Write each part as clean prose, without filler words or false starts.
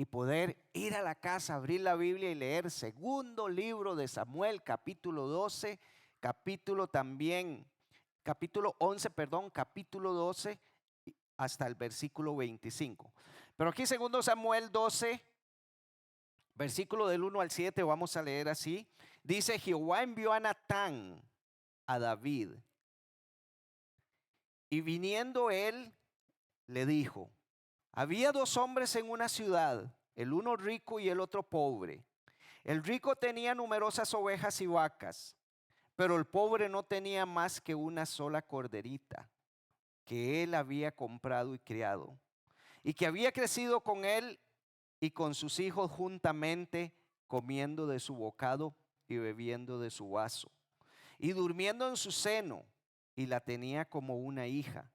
y poder ir a la casa, abrir la Biblia y leer segundo libro de Samuel, capítulo 12, capítulo 11, perdón, capítulo 12 hasta el versículo 25. Pero aquí segundo Samuel 12, versículo del 1 al 7, vamos a leer así. Dice: Jehová envió a Natán a David, y viniendo él le dijo: había dos hombres en una ciudad, el uno rico y el otro pobre. El rico tenía numerosas ovejas y vacas, pero el pobre no tenía más que una sola corderita que él había comprado y criado, y que había crecido con él y con sus hijos juntamente, comiendo de su bocado y bebiendo de su vaso, y durmiendo en su seno, y la tenía como una hija.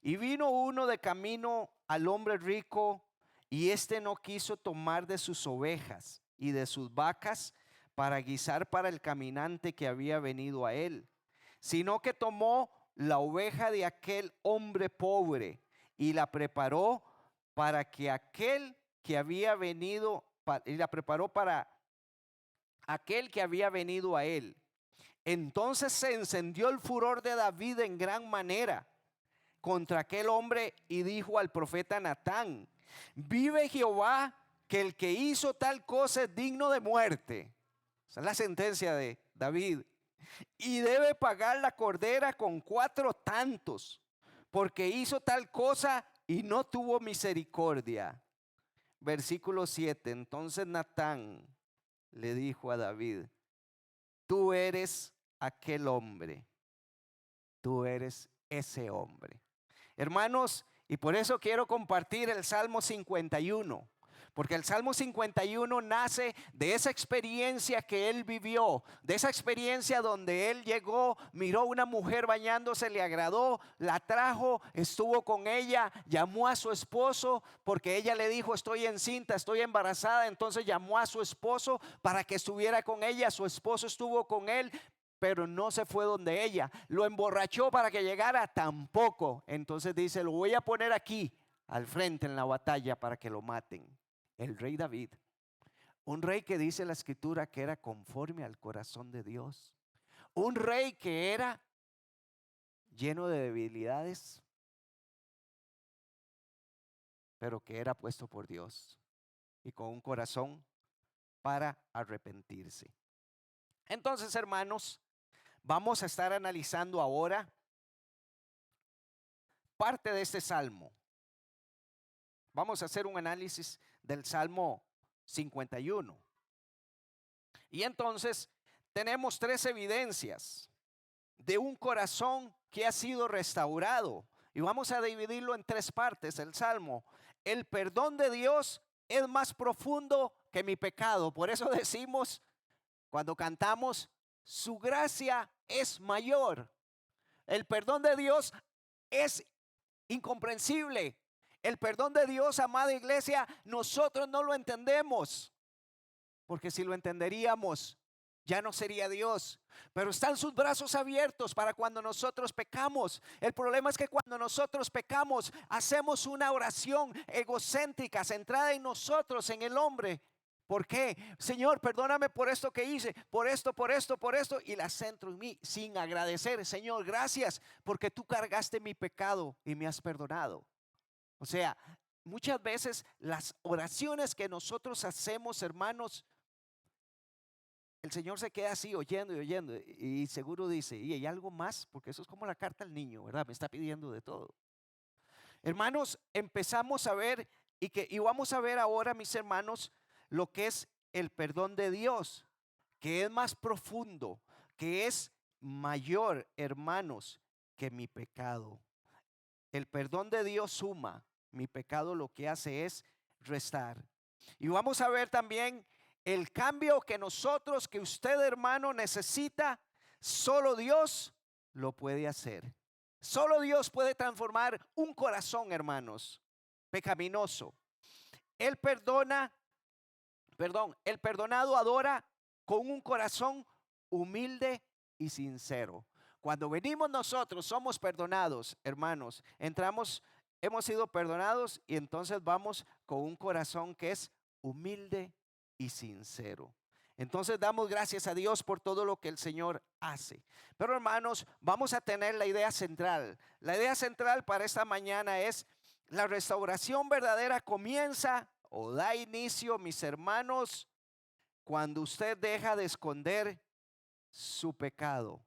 Y vino uno de camino al hombre rico, y éste no quiso tomar de sus ovejas y de sus vacas para guisar para el caminante que había venido a él, sino que tomó la oveja de aquel hombre pobre y la preparó para que aquel que había venido, y la preparó para aquel que había venido a él. Entonces se encendió el furor de David en gran manera contra aquel hombre y dijo al profeta Natán: vive Jehová, que el que hizo tal cosa es digno de muerte. Esa es la sentencia de David. Y debe pagar la cordera con 4 tantos, porque hizo tal cosa y no tuvo misericordia. Versículo 7. Entonces Natán le dijo a David: tú eres aquel hombre, tú eres ese hombre. Hermanos, y por eso quiero compartir el Salmo 51, porque el Salmo 51 nace de esa experiencia que él vivió, de esa experiencia donde él llegó, miró a una mujer bañándose, le agradó, la trajo, estuvo con ella, llamó a su esposo, porque ella le dijo: estoy encinta, estoy embarazada. Entonces llamó a su esposo para que estuviera con ella. Su esposo estuvo con él, pero no se fue donde ella. Lo emborrachó para que llegara, tampoco. Entonces dice: lo voy a poner aquí al frente en la batalla para que lo maten. El rey David, un rey que dice la escritura que era conforme al corazón de Dios, un rey que era lleno de debilidades, pero que era puesto por Dios y con un corazón para arrepentirse. Entonces, hermanos, vamos a estar analizando ahora parte de este salmo. Vamos a hacer un análisis del Salmo 51. Y entonces tenemos 3 evidencias de un corazón que ha sido restaurado. Y vamos a dividirlo en 3 partes el Salmo. El perdón de Dios es más profundo que mi pecado. Por eso decimos cuando cantamos: su gracia es mayor. El perdón de Dios es incomprensible. El perdón de Dios, amada iglesia, nosotros no lo entendemos, porque si lo entenderíamos, ya no sería Dios. Pero están sus brazos abiertos para cuando nosotros pecamos. El problema es que cuando nosotros pecamos, hacemos una oración egocéntrica, centrada en nosotros, en el hombre. ¿Por qué? Señor, perdóname por esto que hice, por esto, por esto, por esto. Y la centro en mí sin agradecer. Señor, gracias porque tú cargaste mi pecado y me has perdonado. O sea, muchas veces las oraciones que nosotros hacemos, hermanos, el Señor se queda así oyendo y oyendo, y seguro dice: y hay algo más, porque eso es como la carta al niño, ¿verdad? Me está pidiendo de todo. Hermanos, empezamos a ver y vamos a ver ahora, mis hermanos, lo que es el perdón de Dios, que es más profundo, que es mayor, hermanos, que mi pecado. El perdón de Dios suma, mi pecado lo que hace es restar. Y vamos a ver también el cambio que nosotros, que usted, hermano, necesita. Solo Dios lo puede hacer. Solo Dios puede transformar un corazón, hermanos, pecaminoso. El perdonado adora con un corazón humilde y sincero. Cuando venimos nosotros, somos perdonados, hermanos, entramos hemos sido perdonados y entonces vamos con un corazón que es humilde y sincero. Entonces damos gracias a Dios por todo lo que el Señor hace. Pero hermanos, vamos a tener la idea central. La idea central para esta mañana es: la restauración verdadera comienza o da inicio, mis hermanos, cuando usted deja de esconder su pecado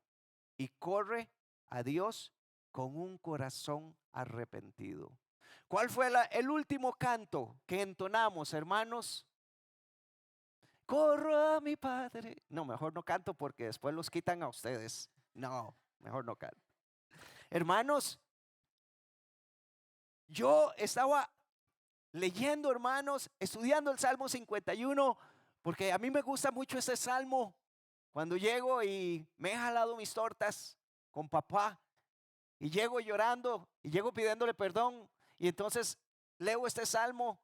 y corre a Dios con un corazón arrepentido. ¿Cuál fue el último canto que entonamos, hermanos? Corro a mi Padre. No, mejor no canto porque después los quitan a ustedes. No, mejor no canto. Hermanos, yo estaba leyendo, hermanos, estudiando el Salmo 51, porque a mí me gusta mucho ese salmo. Cuando llego y me he jalado mis tortas con papá y llego llorando y llego pidiéndole perdón, y entonces leo este salmo,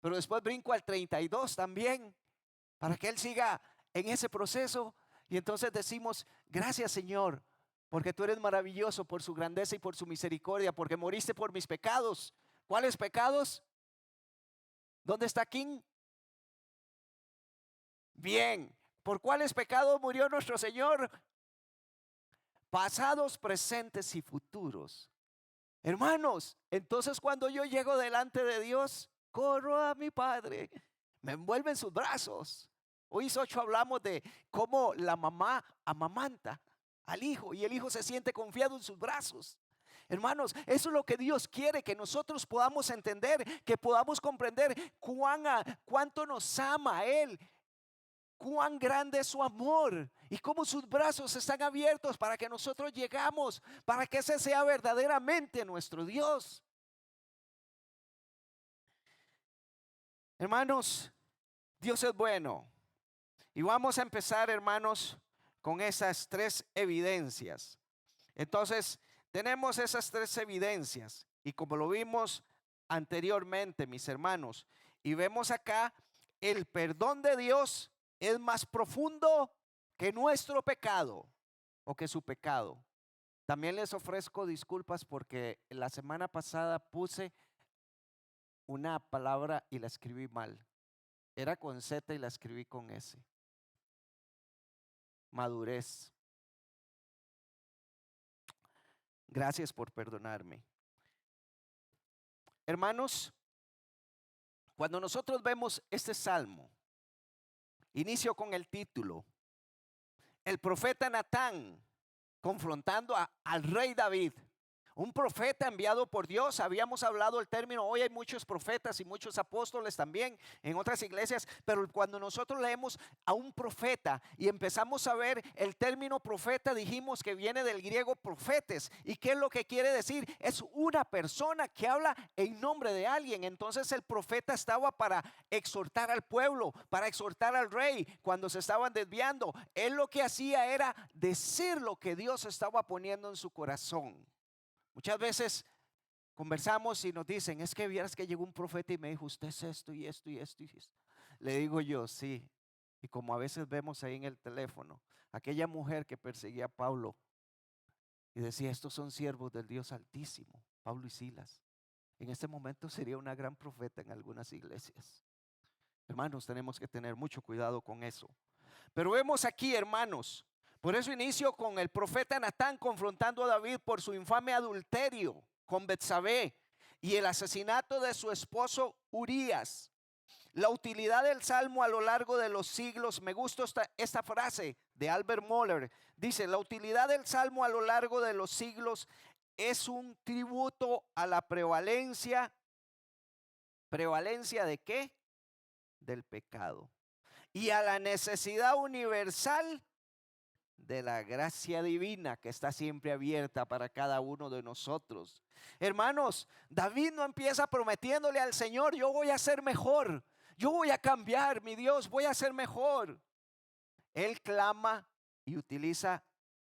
pero después brinco al 32 también, para que Él siga en ese proceso. Y entonces decimos: gracias, Señor, porque tú eres maravilloso por su grandeza y por su misericordia, porque moriste por mis pecados. ¿Cuáles pecados? ¿Dónde está King? Bien, ¿por cuáles pecados murió nuestro Señor? Pasados, presentes y futuros. Hermanos, entonces cuando yo llego delante de Dios, corro a mi Padre, me envuelve en sus brazos. Hoy 8 hablamos de cómo la mamá amamanta al hijo y el hijo se siente confiado en sus brazos. Hermanos, eso es lo que Dios quiere, que nosotros podamos entender, que podamos comprender cuánto nos ama a Él, cuán grande es su amor y cómo sus brazos están abiertos para que nosotros llegamos, para que ese sea verdaderamente nuestro Dios. Hermanos, Dios es bueno. Y vamos a empezar, hermanos, con esas 3 evidencias. Entonces, tenemos esas 3 evidencias. Y como lo vimos anteriormente, mis hermanos, y vemos acá, el perdón de Dios es más profundo que nuestro pecado o que su pecado. También les ofrezco disculpas porque la semana pasada puse una palabra y la escribí mal. Era con Z y la escribí con S. Madurez. Gracias por perdonarme. Hermanos, cuando nosotros vemos este salmo, inicio con el título: el profeta Natán confrontando al rey David. Un profeta enviado por Dios. Habíamos hablado el término, hoy hay muchos profetas y muchos apóstoles también en otras iglesias, pero cuando nosotros leemos a un profeta y empezamos a ver el término profeta, dijimos que viene del griego profetes. ¿Y qué es lo que quiere decir? Es una persona que habla en nombre de alguien. Entonces el profeta estaba para exhortar al pueblo, para exhortar al rey cuando se estaban desviando. Él lo que hacía era decir lo que Dios estaba poniendo en su corazón. Muchas veces conversamos y nos dicen: es que vieras que llegó un profeta y me dijo, usted es esto y esto y esto y esto. Le digo yo: sí. Y como a veces vemos ahí en el teléfono, aquella mujer que perseguía a Pablo y decía: estos son siervos del Dios Altísimo, Pablo y Silas. En este momento sería una gran profeta en algunas iglesias. Hermanos, tenemos que tener mucho cuidado con eso. Pero vemos aquí, hermanos, por eso inicio con el profeta Natán confrontando a David por su infame adulterio con Betsabé y el asesinato de su esposo Urías. La utilidad del salmo a lo largo de los siglos. Me gusta esta frase de Albert Mohler. Dice: la utilidad del salmo a lo largo de los siglos es un tributo a la prevalencia. ¿Prevalencia de qué? Del pecado. Y a la necesidad universal de la gracia divina que está siempre abierta para cada uno de nosotros. Hermanos, David no empieza prometiéndole al Señor: yo voy a ser mejor, yo voy a cambiar, mi Dios, voy a ser mejor. Él clama y utiliza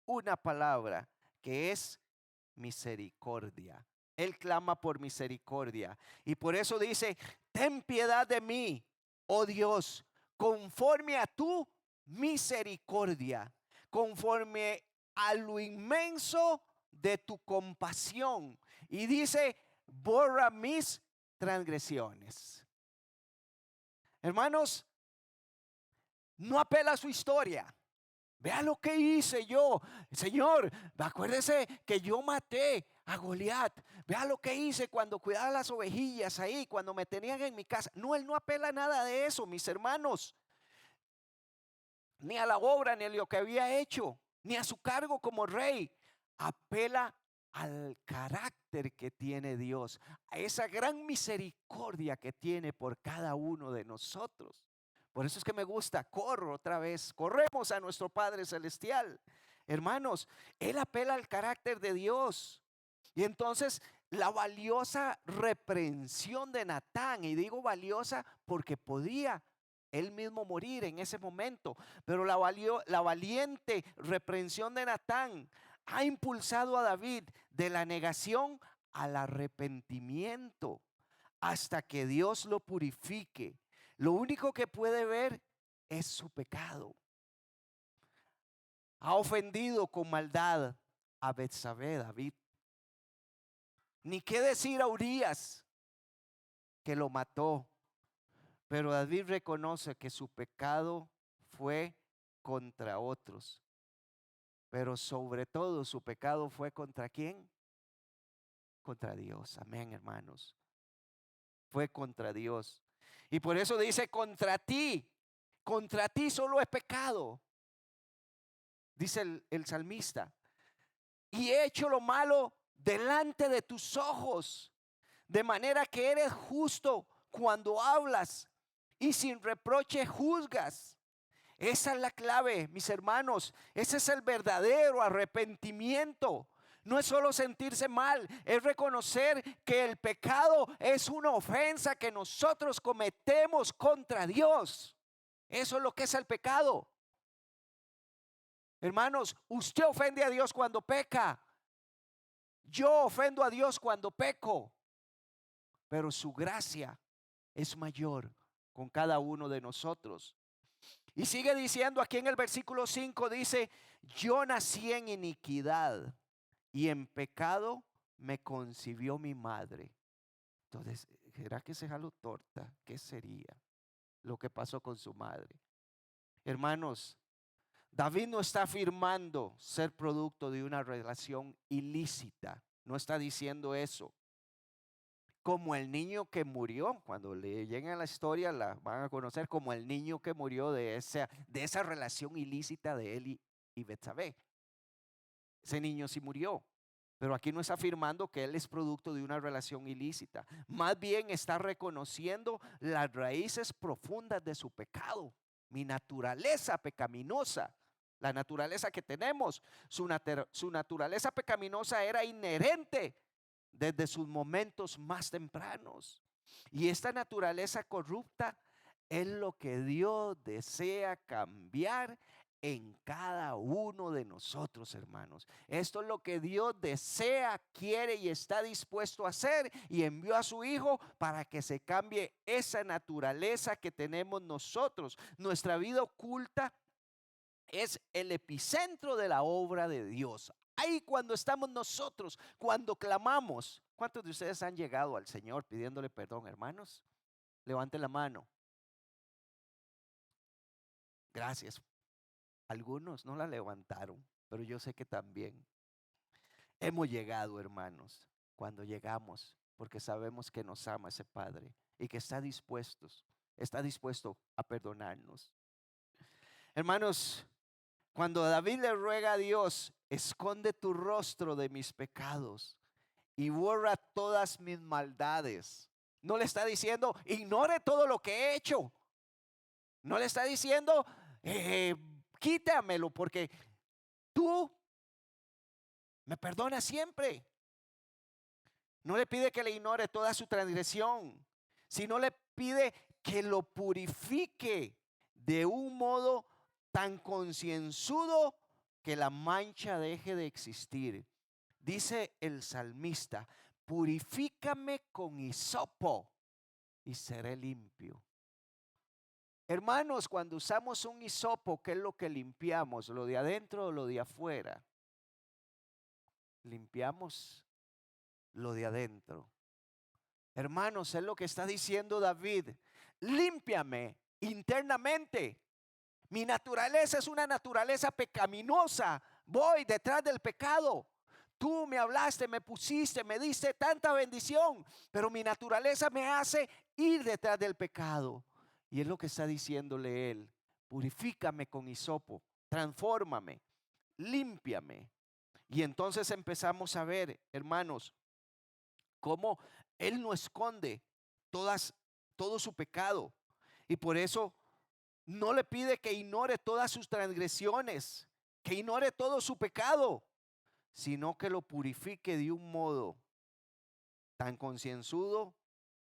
una palabra que es misericordia. Él clama por misericordia y por eso dice: ten piedad de mí, oh Dios, conforme a tu misericordia, conforme a lo inmenso de tu compasión. Y dice: borra mis transgresiones. Hermanos, no apela a su historia. Vea lo que hice yo. Señor, acuérdese que yo maté a Goliat. Vea lo que hice cuando cuidaba las ovejillas ahí, cuando me tenían en mi casa. No, él no apela a nada de eso, mis hermanos. Ni a la obra, ni a lo que había hecho, ni a su cargo como rey. Apela al carácter que tiene Dios, a esa gran misericordia que tiene por cada uno de nosotros. Por eso es que me gusta, corro otra vez, corremos a nuestro Padre Celestial. Hermanos, Él apela al carácter de Dios. Y entonces la valiosa reprensión de Natán, y digo valiosa porque podía él mismo morir en ese momento, pero la valiente reprensión de Natán ha impulsado a David de la negación al arrepentimiento hasta que Dios lo purifique. Lo único que puede ver es su pecado. Ha ofendido con maldad a Betsabé, David. Ni qué decir a Urías, que lo mató. Pero David reconoce que su pecado fue contra otros. Pero sobre todo su pecado fue ¿contra quién? Contra Dios. Amén, hermanos. Fue contra Dios. Y por eso dice: contra ti solo he pecado, dice el salmista, y he hecho lo malo delante de tus ojos, de manera que eres justo cuando hablas y sin reproche juzgas. Esa es la clave, mis hermanos. Ese es el verdadero arrepentimiento. No es solo sentirse mal, es reconocer que el pecado es una ofensa que nosotros cometemos contra Dios. Eso es lo que es el pecado. Hermanos, usted ofende a Dios cuando peca. Yo ofendo a Dios cuando peco. Pero su gracia es mayor con cada uno de nosotros. Y sigue diciendo aquí en el versículo 5, dice: yo nací en iniquidad y en pecado me concibió mi madre. Entonces, ¿será que se jaló torta? ¿Qué sería lo que pasó con su madre? Hermanos, David no está afirmando ser producto de una relación ilícita. No está diciendo eso. Como el niño que murió, cuando le lleguen a la historia la van a conocer como el niño que murió de esa relación ilícita de él y Betsabé. Ese niño sí murió, pero aquí no está afirmando que él es producto de una relación ilícita. Más bien está reconociendo las raíces profundas de su pecado, mi naturaleza pecaminosa. La naturaleza que tenemos, su naturaleza pecaminosa era inherente desde sus momentos más tempranos. Y esta naturaleza corrupta es lo que Dios desea cambiar en cada uno de nosotros, hermanos. Esto es lo que Dios desea, quiere y está dispuesto a hacer, y envió a su Hijo para que se cambie esa naturaleza que tenemos nosotros. Nuestra vida oculta es el epicentro de la obra de Dios. Ahí cuando estamos nosotros, cuando clamamos. ¿Cuántos de ustedes han llegado al Señor pidiéndole perdón, hermanos? Levante la mano. Gracias. Algunos no la levantaron, pero yo sé que también hemos llegado, hermanos, cuando llegamos, porque sabemos que nos ama ese Padre y que está dispuesto a perdonarnos. Hermanos, cuando David le ruega a Dios: esconde tu rostro de mis pecados y borra todas mis maldades, no le está diciendo ignore todo lo que he hecho. No le está diciendo quítamelo porque tú me perdonas siempre. No le pide que le ignore toda su transgresión, sino le pide que lo purifique de un modo tan concienzudo que la mancha deje de existir. Dice el salmista: purifícame con hisopo y seré limpio. Hermanos, cuando usamos un hisopo, ¿qué es lo que limpiamos? ¿Lo de adentro o lo de afuera? Limpiamos lo de adentro. Hermanos, es lo que está diciendo David. Límpiame internamente. Mi naturaleza es una naturaleza pecaminosa. Voy detrás del pecado. Tú me hablaste, me pusiste, me diste tanta bendición, pero mi naturaleza me hace ir detrás del pecado. Y es lo que está diciéndole él. Purifícame con hisopo, transfórmame, límpiame. Y entonces empezamos a ver, hermanos, cómo él no esconde todo su pecado. Y por eso no le pide que ignore todas sus transgresiones, que ignore todo su pecado, sino que lo purifique de un modo tan concienzudo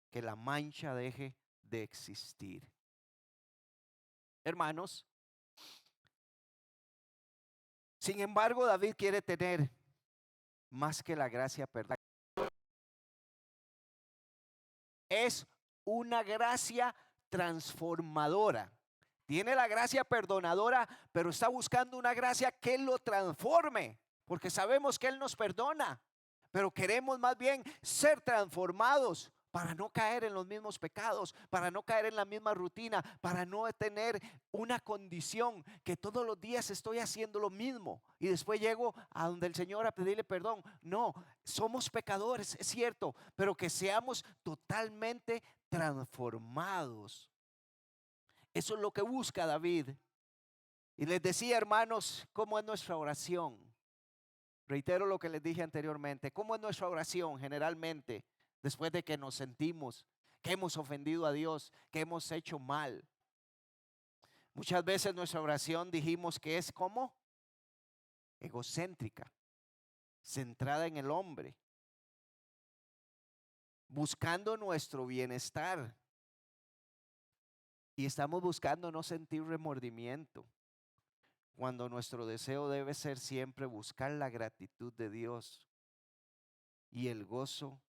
que la mancha deje de existir. Hermanos, sin embargo, David quiere tener más que la gracia perdonada. Es una gracia transformadora. Tiene la gracia perdonadora, pero está buscando una gracia que lo transforme, porque sabemos que Él nos perdona, pero queremos más bien ser transformados para no caer en los mismos pecados, para no caer en la misma rutina, para no tener una condición que todos los días estoy haciendo lo mismo y después llego a donde el Señor a pedirle perdón. No, somos pecadores, es cierto, pero que seamos totalmente transformados. Eso es lo que busca David. Y les decía, hermanos, cómo es nuestra oración. Reitero lo que les dije anteriormente. ¿Cómo es nuestra oración generalmente después de que nos sentimos que hemos ofendido a Dios, que hemos hecho mal? Muchas veces nuestra oración dijimos que es como egocéntrica, centrada en el hombre, buscando nuestro bienestar. Y estamos buscando no sentir remordimiento, cuando nuestro deseo debe ser siempre buscar la gratitud de Dios y el gozo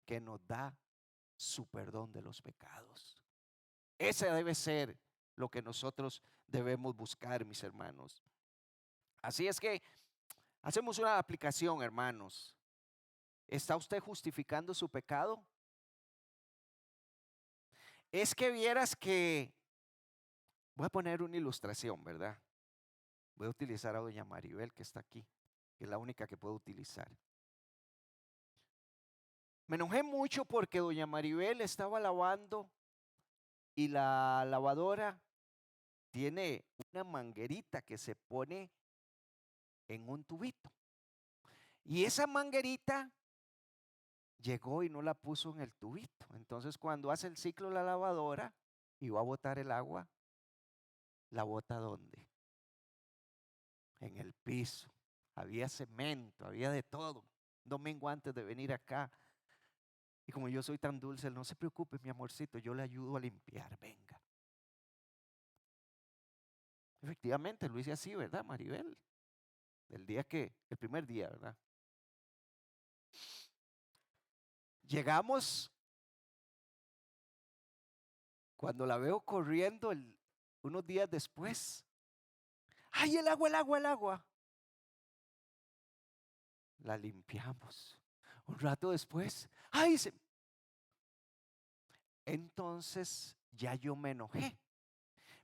que nos da su perdón de los pecados. Ese debe ser lo que nosotros debemos buscar, mis hermanos. Así es que hacemos una aplicación, hermanos. ¿Está usted justificando su pecado? Es que vieras que, voy a poner una ilustración, ¿verdad? Voy a utilizar a doña Maribel, que está aquí, que es la única que puedo utilizar. Me enojé mucho porque doña Maribel estaba lavando y la lavadora tiene una manguerita que se pone en un tubito. Y esa manguerita llegó y no la puso en el tubito. Entonces cuando hace el ciclo la lavadora y va a botar el agua, ¿la bota dónde? En el piso. Había cemento, había de todo. Domingo antes de venir acá. Y como yo soy tan dulce, no se preocupe, mi amorcito, yo le ayudo a limpiar, venga. Efectivamente, lo hice así, ¿verdad, Maribel? El primer día, ¿verdad? Llegamos, cuando la veo corriendo unos días después. ¡Ay, el agua, el agua, el agua! La limpiamos. Un rato después, ¡ay! Entonces ya yo me enojé.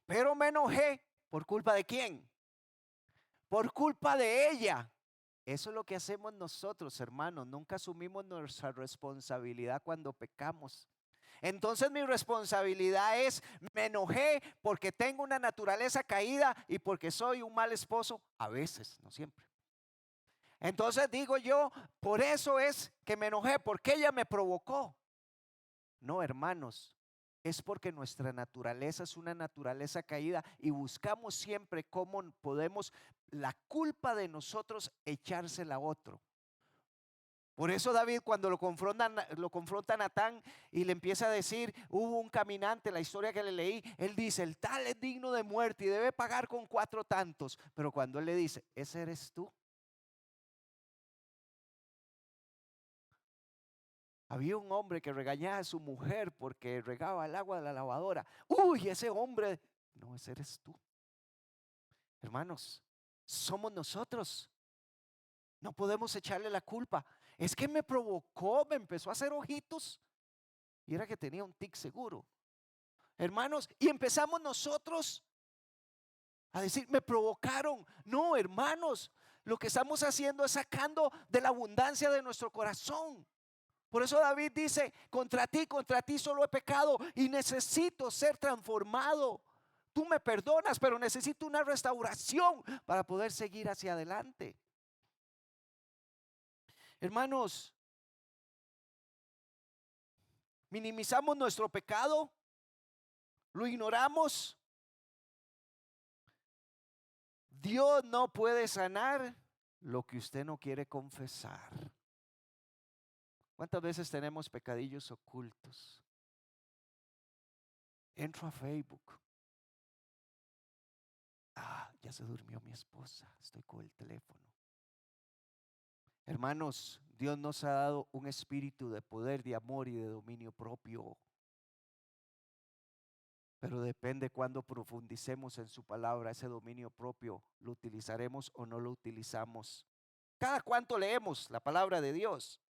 Pero me enojé ¿por culpa de quién? Por culpa de ella. Eso es lo que hacemos nosotros, hermanos. Nunca asumimos nuestra responsabilidad cuando pecamos. Entonces mi responsabilidad es, me enojé porque tengo una naturaleza caída y porque soy un mal esposo, a veces, no siempre. Entonces digo yo, por eso es que me enojé, porque ella me provocó. No, hermanos, es porque nuestra naturaleza es una naturaleza caída y buscamos siempre cómo podemos la culpa de nosotros echársela a otro. Por eso David cuando lo confronta Natán y le empieza a decir, hubo un caminante, la historia que le leí, él dice, el tal es digno de muerte y debe pagar con 4 tantos. Pero cuando él le dice, ese eres tú. Había un hombre que regañaba a su mujer porque regaba el agua de la lavadora. Uy, ese hombre, no, ese eres tú. Hermanos, somos nosotros. No podemos echarle la culpa. Es que me provocó, me empezó a hacer ojitos. Y era que tenía un tic seguro. Hermanos, y empezamos nosotros a decir, me provocaron. No, hermanos, lo que estamos haciendo es sacando de la abundancia de nuestro corazón. Por eso David dice, contra ti solo he pecado y necesito ser transformado. Tú me perdonas, pero necesito una restauración para poder seguir hacia adelante. Hermanos, minimizamos nuestro pecado, lo ignoramos. Dios no puede sanar lo que usted no quiere confesar. ¿Cuántas veces tenemos pecadillos ocultos? Entro a Facebook. Ya se durmió mi esposa. Estoy con el teléfono. Hermanos, Dios nos ha dado un espíritu de poder, de amor y de dominio propio. Pero depende cuando profundicemos en su palabra, ese dominio propio, ¿lo utilizaremos o no lo utilizamos? Cada cuánto leemos la palabra de Dios.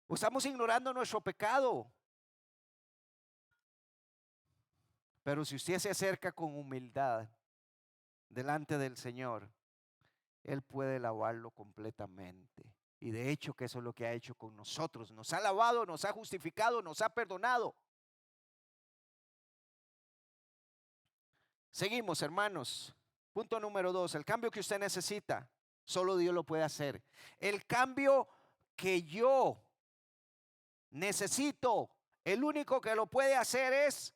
¿O estamos ignorando nuestro pecado? Pero si usted se acerca con humildad delante del Señor, Él puede lavarlo completamente. Y de hecho que eso es lo que ha hecho con nosotros. Nos ha lavado, nos ha justificado, nos ha perdonado. Seguimos, hermanos. Punto número 2, el cambio que usted necesita, solo Dios lo puede hacer. El cambio que yo necesito, el único que lo puede hacer es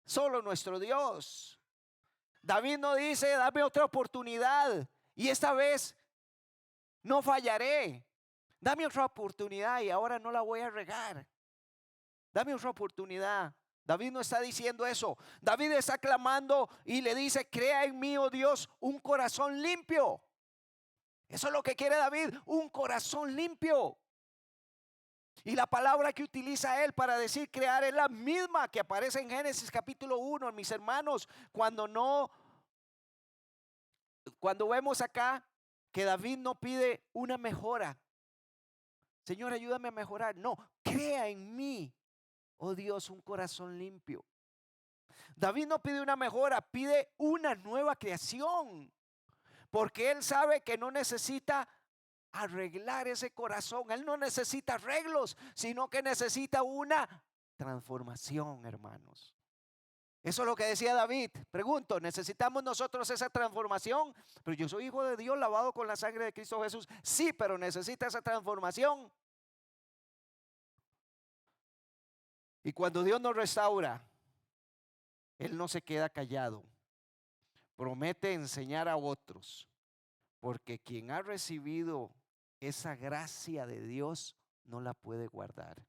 solo nuestro Dios. David no dice, dame otra oportunidad y esta vez no fallaré. Dame otra oportunidad y ahora no la voy a regar. Dame otra oportunidad. David no está diciendo eso. David está clamando y le dice, crea en mí, oh Dios, un corazón limpio. Eso es lo que quiere David, un corazón limpio. Y la palabra que utiliza él para decir crear es la misma que aparece en Génesis capítulo 1, mis hermanos, cuando vemos acá que David no pide una mejora. Señor, ayúdame a mejorar. No, crea en mí, oh Dios, un corazón limpio. David no pide una mejora, pide una nueva creación. Porque él sabe que no necesita arreglar ese corazón. Él no necesita arreglos, sino que necesita una transformación, hermanos. Eso es lo que decía David. Pregunto, ¿necesitamos nosotros esa transformación? Pero yo soy hijo de Dios, lavado con la sangre de Cristo Jesús. Sí, pero necesita esa transformación. Y cuando Dios nos restaura, Él no se queda callado. Promete enseñar a otros. Porque quien ha recibido esa gracia de Dios no la puede guardar.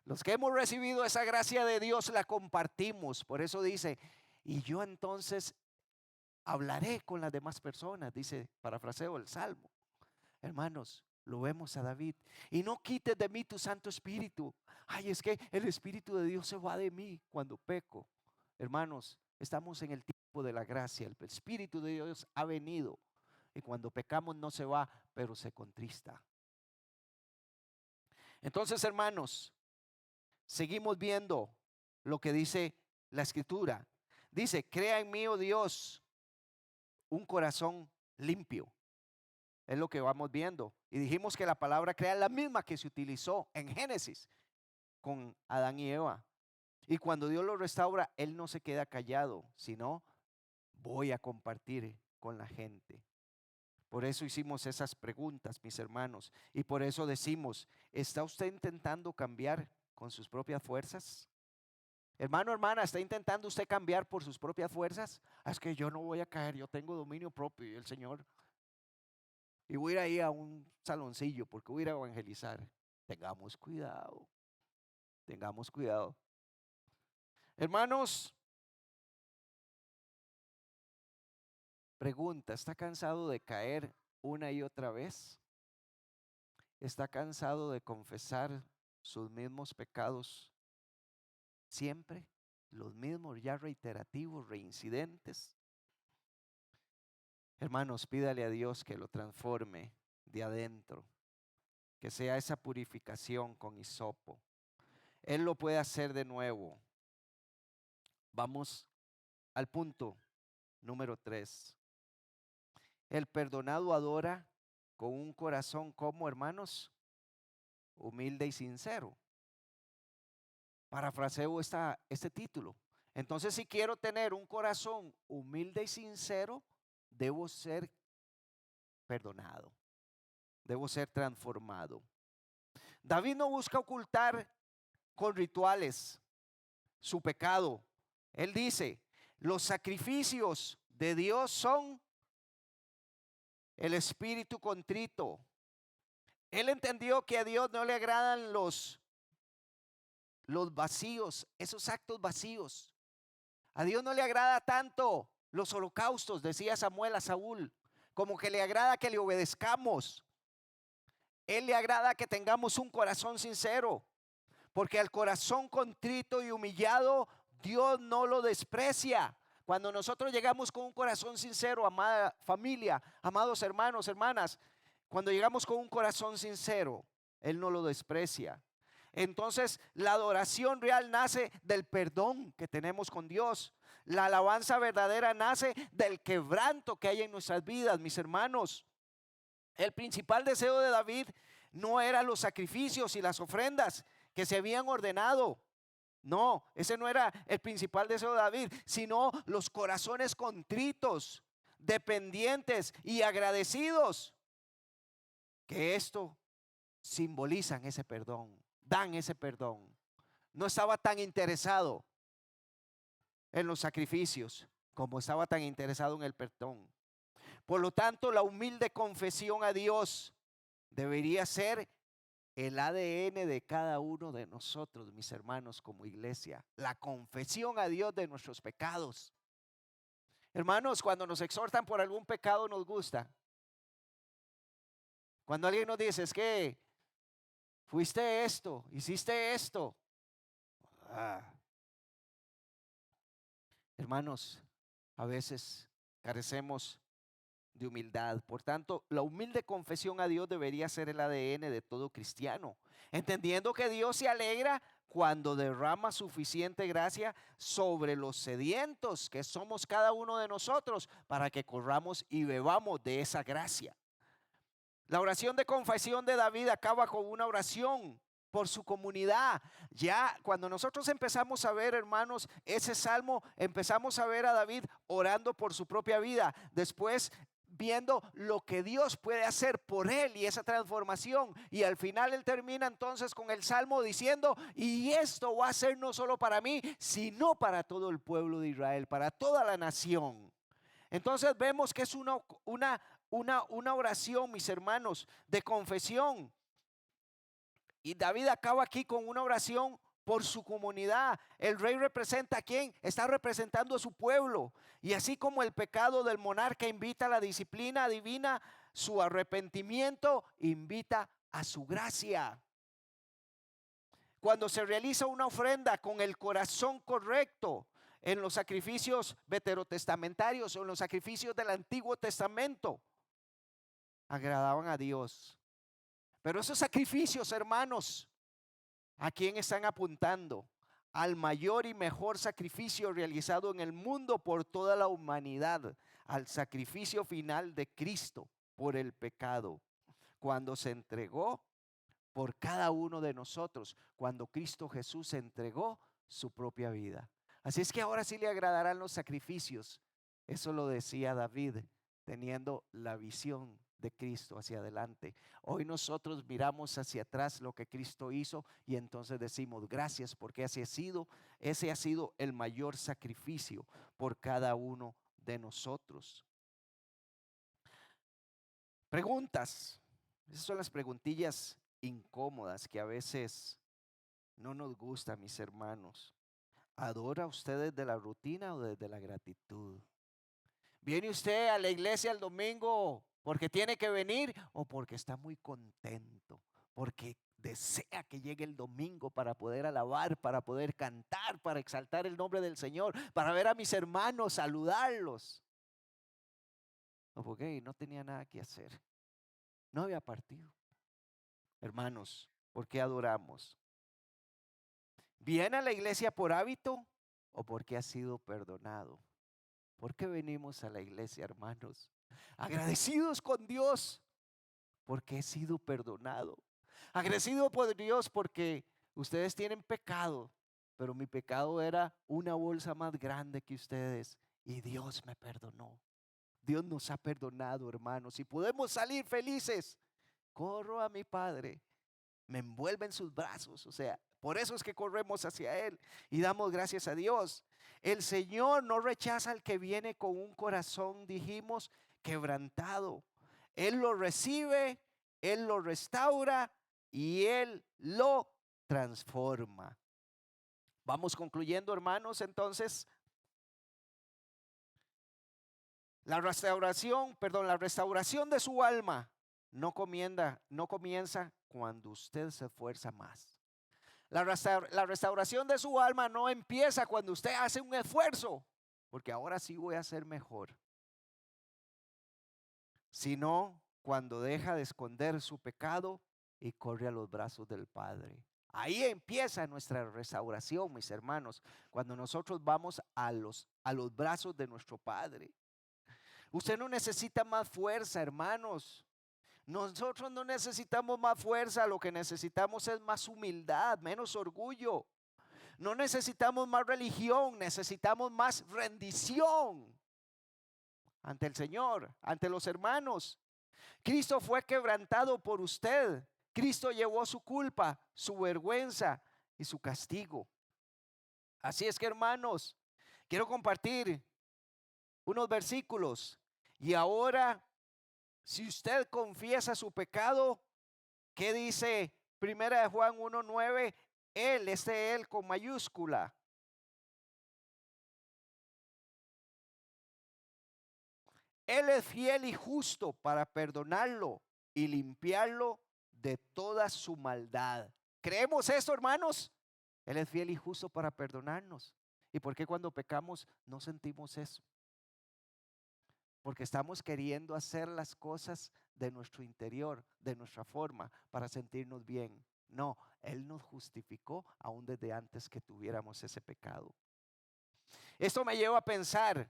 Los que hemos recibido esa gracia de Dios la compartimos. Por eso dice, y yo entonces hablaré con las demás personas, dice, parafraseo el Salmo. Hermanos, lo vemos a David. Y no quites de mí tu Santo Espíritu. Ay, es que el Espíritu de Dios se va de mí cuando peco. Hermanos, estamos en el tiempo de la gracia. El Espíritu de Dios ha venido. Y cuando pecamos no se va, pero se contrista. Entonces, hermanos, seguimos viendo lo que dice la Escritura. Dice, crea en mí, oh Dios, un corazón limpio. Es lo que vamos viendo. Y dijimos que la palabra crea es la misma que se utilizó en Génesis con Adán y Eva. Y cuando Dios lo restaura, Él no se queda callado, sino voy a compartir con la gente. Por eso hicimos esas preguntas, mis hermanos. Y por eso decimos, ¿está usted intentando cambiar con sus propias fuerzas? Hermano, hermana, ¿está intentando usted cambiar por sus propias fuerzas? Es que yo no voy a caer, yo tengo dominio propio y el Señor. Y voy a ir ahí a un saloncillo porque voy a ir a evangelizar. Tengamos cuidado, tengamos cuidado. Hermanos, pregunta, ¿está cansado de caer una y otra vez? ¿Está cansado de confesar sus mismos pecados siempre? Los mismos, ya reiterativos, reincidentes. Hermanos, pídale a Dios que lo transforme de adentro. que sea esa purificación con hisopo. Él lo puede hacer de nuevo. Vamos al punto número 3. El perdonado adora con un corazón como, hermanos, humilde y sincero. Parafraseo este título. Entonces, si quiero tener un corazón humilde y sincero, debo ser perdonado. Debo ser transformado. David no busca ocultar con rituales su pecado. Él dice, los sacrificios de Dios son el espíritu contrito. Él entendió que a Dios no le agradan los vacíos, esos actos vacíos. A Dios no le agrada tanto los holocaustos, decía Samuel a Saúl, como que le agrada que le obedezcamos. Él le agrada que tengamos un corazón sincero, porque al corazón contrito y humillado, Dios no lo desprecia. Cuando nosotros llegamos con un corazón sincero, amada familia, amados hermanos, hermanas, cuando llegamos con un corazón sincero, Él no lo desprecia. Entonces la adoración real nace del perdón que tenemos con Dios. La alabanza verdadera nace del quebranto que hay en nuestras vidas, mis hermanos. El principal deseo de David no eran los sacrificios y las ofrendas que se habían ordenado. No, ese no era el principal deseo de David, sino los corazones contritos, dependientes y agradecidos, que esto simbolizan ese perdón, dan ese perdón. No estaba tan interesado en los sacrificios como estaba tan interesado en el perdón. Por lo tanto, la humilde confesión a Dios debería ser el ADN de cada uno de nosotros, mis hermanos, como iglesia. La confesión a Dios de nuestros pecados. Hermanos, cuando nos exhortan por algún pecado nos gusta. Cuando alguien nos dice, es que fuiste esto, hiciste esto. Hermanos, a veces carecemos de humildad. Por tanto, la humilde confesión a Dios debería ser el ADN de todo cristiano, entendiendo que Dios se alegra cuando derrama suficiente gracia sobre los sedientos que somos cada uno de nosotros, para que corramos y bebamos de esa gracia. La oración de confesión de David acaba con una oración por su comunidad. Ya cuando nosotros empezamos a ver, hermanos, ese salmo, empezamos a ver a David orando por su propia vida. Después viendo lo que Dios puede hacer por él y esa transformación. Y al final él termina entonces con el salmo diciendo, y esto va a ser no solo para mí, sino para todo el pueblo de Israel, para toda la nación. Entonces vemos que es una oración, mis hermanos, de confesión. Y David acaba aquí con una oración por su comunidad. El rey representa a quién? Está representando a su pueblo. Y así como el pecado del monarca invita a la disciplina divina, su arrepentimiento invita a su gracia. Cuando se realiza una ofrenda con el corazón correcto, en los sacrificios veterotestamentarios o en los sacrificios del Antiguo Testamento, agradaban a Dios. Pero esos sacrificios, hermanos, ¿a quién están apuntando? Al mayor y mejor sacrificio realizado en el mundo por toda la humanidad, al sacrificio final de Cristo por el pecado, cuando se entregó por cada uno de nosotros, cuando Cristo Jesús entregó su propia vida. Así es que ahora sí le agradarán los sacrificios. Eso lo decía David, teniendo la visión de Cristo hacia adelante. Hoy nosotros miramos hacia atrás lo que Cristo hizo y entonces decimos gracias, porque ese ha sido el mayor sacrificio por cada uno de nosotros. Preguntas. Esas son las preguntillas incómodas que a veces no nos gustan, mis hermanos. ¿Adora usted desde la rutina o desde la gratitud? ¿Viene usted a la iglesia el domingo porque tiene que venir o porque está muy contento? Porque desea que llegue el domingo para poder alabar, para poder cantar, para exaltar el nombre del Señor, para ver a mis hermanos, saludarlos. O porque no tenía nada que hacer. No había partido. Hermanos, ¿por qué adoramos? ¿Viene a la iglesia por hábito o porque ha sido perdonado? ¿Por qué venimos a la iglesia, hermanos? Agradecidos con Dios porque he sido perdonado. Agradecido por Dios porque ustedes tienen pecado, pero mi pecado era una bolsa más grande que ustedes y Dios me perdonó. Dios nos ha perdonado, hermanos, y podemos salir felices. Corro a mi Padre, me envuelve en sus brazos, o sea, por eso es que corremos hacia Él y damos gracias a Dios. El Señor no rechaza al que viene con un corazón, dijimos, quebrantado. Él lo recibe, Él lo restaura y Él lo transforma. Vamos concluyendo, hermanos, entonces, la restauración de su alma no comienza cuando usted se esfuerza más. La restauración de su alma no empieza cuando usted hace un esfuerzo, porque ahora sí voy a ser mejor, sino cuando deja de esconder su pecado y corre a los brazos del Padre. Ahí empieza nuestra restauración, mis hermanos, cuando nosotros vamos a los brazos de nuestro Padre. Usted no necesita más fuerza, hermanos. Nosotros no necesitamos más fuerza, lo que necesitamos es más humildad, menos orgullo. No necesitamos más religión, necesitamos más rendición ante el Señor, ante los hermanos. Cristo fue quebrantado por usted. Cristo llevó su culpa, su vergüenza y su castigo. Así es que, hermanos, quiero compartir unos versículos. Y ahora, si usted confiesa su pecado, ¿qué dice Primera de Juan 1:9? Él con mayúscula. Él es fiel y justo para perdonarlo y limpiarlo de toda su maldad. ¿Creemos esto, hermanos? Él es fiel y justo para perdonarnos. ¿Y por qué cuando pecamos no sentimos eso? Porque estamos queriendo hacer las cosas de nuestro interior, de nuestra forma, para sentirnos bien. No, Él nos justificó aún desde antes que tuviéramos ese pecado. Esto me lleva a pensar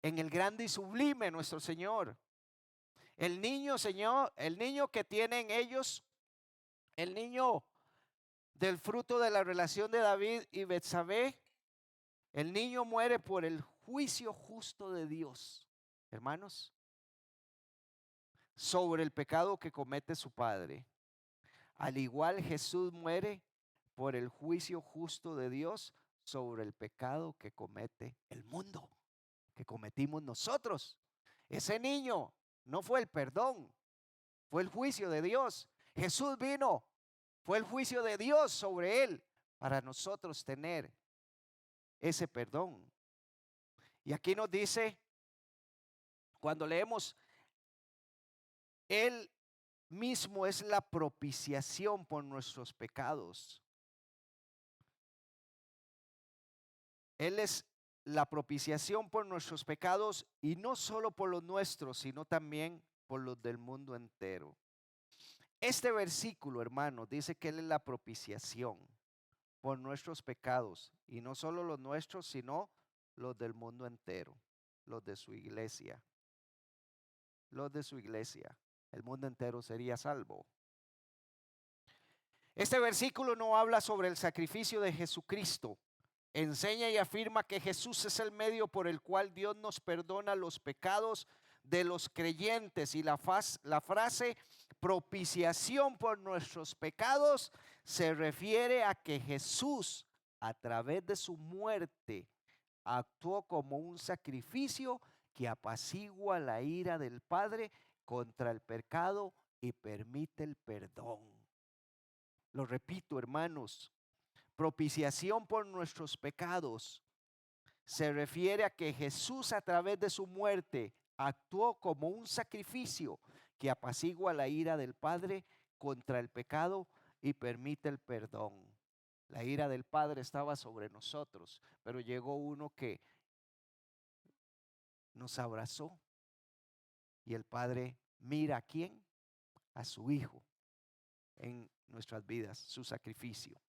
en el grande y sublime nuestro Señor. El niño, Señor, el niño que tienen ellos, el niño del fruto de la relación de David y Betsabé, el niño muere por el juicio justo de Dios, hermanos, sobre el pecado que comete su padre. Al igual Jesús muere por el juicio justo de Dios sobre el pecado que comete el mundo, que cometimos nosotros. Ese niño no fue el perdón, fue el juicio de Dios. Jesús vino, fue el juicio de Dios sobre él para nosotros tener ese perdón. Y aquí nos dice, cuando leemos, Él mismo es la propiciación por nuestros pecados. Él es la propiciación por nuestros pecados y no solo por los nuestros, sino también por los del mundo entero. Este versículo, hermano, dice que Él es la propiciación por nuestros pecados y no solo los nuestros, sino los del mundo entero, los de su iglesia, los de su iglesia. El mundo entero sería salvo. Este versículo no habla sobre el sacrificio de Jesucristo. Enseña y afirma que Jesús es el medio por el cual Dios nos perdona los pecados de los creyentes. Y la frase propiciación por nuestros pecados se refiere a que Jesús, a través de su muerte, actuó como un sacrificio que apacigua la ira del Padre contra el pecado y permite el perdón. Lo repito, hermanos, propiciación por nuestros pecados se refiere a que Jesús a través de su muerte actuó como un sacrificio que apacigua la ira del Padre contra el pecado y permite el perdón. La ira del Padre estaba sobre nosotros, pero llegó uno que nos abrazó y el Padre mira a quién, a su Hijo, en nuestras vidas, su sacrificio.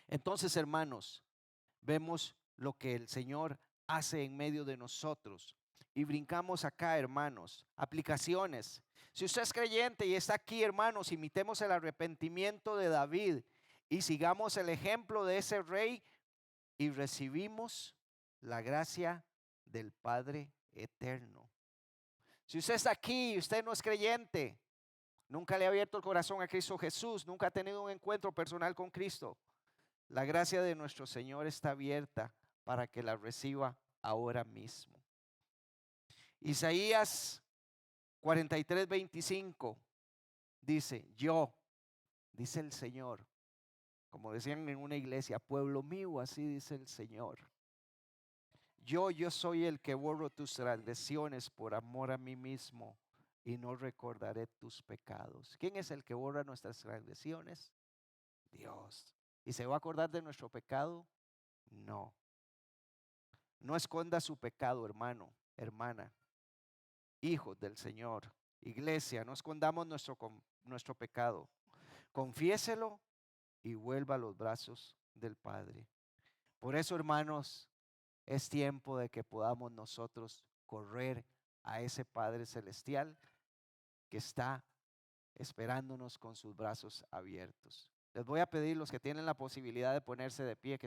Entonces, hermanos, vemos lo que el Señor hace en medio de nosotros. Y brincamos acá, hermanos, aplicaciones. Si usted es creyente y está aquí, hermanos, imitemos el arrepentimiento de David y sigamos el ejemplo de ese rey y recibimos la gracia del Padre eterno. Si usted está aquí y usted no es creyente, nunca le ha abierto el corazón a Cristo Jesús, nunca ha tenido un encuentro personal con Cristo, la gracia de nuestro Señor está abierta para que la reciba ahora mismo. Isaías 43:25 dice, yo, dice el Señor, como decían en una iglesia, pueblo mío, así dice el Señor. Yo soy el que borro tus transgresiones por amor a mí mismo y no recordaré tus pecados. ¿Quién es el que borra nuestras transgresiones? Dios. ¿Y se va a acordar de nuestro pecado? No. No esconda su pecado, hermano, hermana, hijos del Señor, iglesia, no escondamos nuestro pecado. Confiéselo y vuelva a los brazos del Padre. Por eso, hermanos, es tiempo de que podamos nosotros correr a ese Padre Celestial que está esperándonos con sus brazos abiertos. Les voy a pedir, los que tienen la posibilidad de ponerse de pie, que